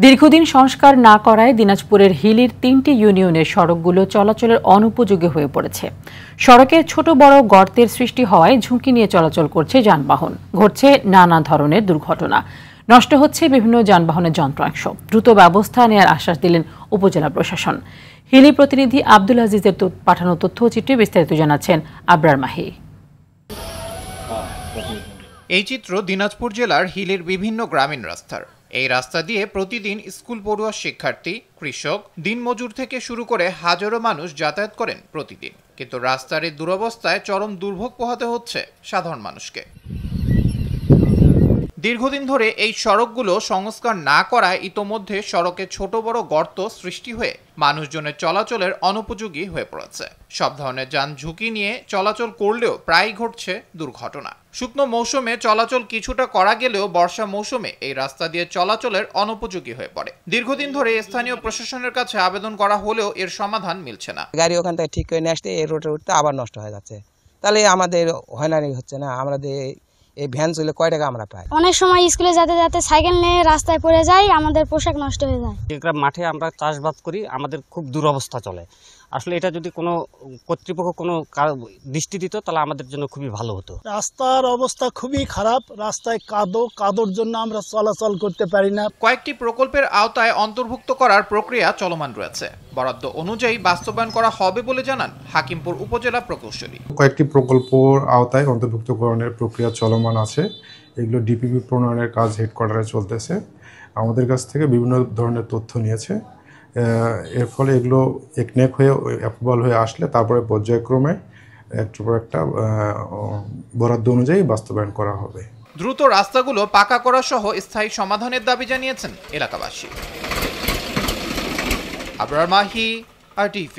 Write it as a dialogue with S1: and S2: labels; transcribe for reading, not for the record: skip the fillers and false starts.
S1: দীর্ঘদিন সংস্কার না করায় দিনাজপুরের হিলির ৩টি ইউনিয়নের সড়কগুলো চলাচলের অনুপযোগী হয়ে পড়েছে। সড়কে ছোট বড় গর্তের সৃষ্টি হওয়ায় ঝুঁকি নিয়ে চলাচল করছে যানবাহন, ঘটছে নানা ধরনের দুর্ঘটনা, নষ্ট হচ্ছে বিভিন্ন যানবাহনের যন্ত্রাংশ। দ্রুত ব্যবস্থা নেওয়ার আশ্বাস দিলেন উপজেলা প্রশাসন। হিলি প্রতিনিধি আব্দুল আজিজের পাঠানো তথ্যচিত্রে বিস্তারিত জানাচ্ছেন আবরার মাহি।
S2: এই চিত্র দিনাজপুর জেলার হিলির বিভিন্ন গ্রামীণ রাস্তার। এই রাস্তা দিয়ে প্রতিদিন স্কুল পড়ুয়া শিক্ষার্থী, কৃষক, দিনমজুর থেকে শুরু করে হাজারো মানুষ যাতায়াত করেন প্রতিদিন। কিন্তু রাস্তার এই দুরবস্থায় চরম দুর্ভোগ পোহাতে হচ্ছে সাধারণ মানুষকে। দীর্ঘদিন ধরে এই সড়কগুলো সংস্কার না করায় ইতোমধ্যে সড়কে ছোট বড় গর্ত সৃষ্টি হয়ে মানুষজনের চলাচলের অনুপযোগী হয়ে পড়েছে। সব ধরনের যান ঝুঁকি নিয়ে চলাচল করলেও প্রায়ই ঘটছে দুর্ঘটনা। শুকনো মৌসুমে চলাচল কিছুটা করা গেলেও বর্ষা মৌসুমে এই রাস্তা দিয়ে চলাচলের অনুপযোগী হয়ে পড়ে। দীর্ঘদিন ধরে স্থানীয় প্রশাসনের কাছে আবেদন করা হলেও এর সমাধান মিলছে না।
S3: গাড়ি ওখান থেকে ঠিক করে নিয়ে আসতে এই রোডে উঠতে আবার নষ্ট হয়ে যাচ্ছে, তাহলে আমাদের হয়রানি হচ্ছে না। আমাদের এই ভ্যান চলে কয় টাকা আমরা পাই।
S4: অনেক সময় স্কুলে যেতে যেতে সাইকেল নিয়ে রাস্তায় পড়ে যাই, আমাদের পোশাক নষ্ট হয়ে যায়।
S5: মাঠে আমরা চাষবাস করি, আমাদের খুব দুরবস্থা চলে। আসলে এটা যদি কোনো কর্তৃপক্ষ কোনো দৃষ্টি দিত তাহলে আমাদের জন্য খুবই ভালো হতো।
S6: রাস্তার অবস্থা খুবই খারাপ, রাস্তায় কাদোর জন্য আমরা চলাচল করতে পারি না।
S2: কয়েকটি প্রকল্পের আওতায় অন্তর্ভুক্ত করার প্রক্রিয়া চলমান রয়েছে। বরাদ্দ অনুযায়ী বাস্তবায়ন করা হবে বলে জানান হাকিমপুর উপজেলা প্রকৌশলী।
S7: কয়েকটি প্রকল্পের আওতায় অন্তর্ভুক্তকরণের প্রক্রিয়া চলমান আছে। এগুলো ডিপিপি প্রণয়নের কাজ হেডকোয়ার্টারে চলতেছে। আমাদের কাছ থেকে বিভিন্ন ধরনের তথ্য নিয়েছে। এর ফলে এগুলো একনেক হয়ে অ্যাপ্রুভাল হয়ে আসলে তারপরে পর্যায়ক্রমে একটার পর একটা বরাদ্দ অনুযায়ী বাস্তবায়ন করা হবে।
S2: দ্রুত রাস্তাগুলো পাকা করা সহ স্থায়ী সমাধানের দাবি জানিয়েছেন এলাকাবাসী। আবরার মাহি, RTV।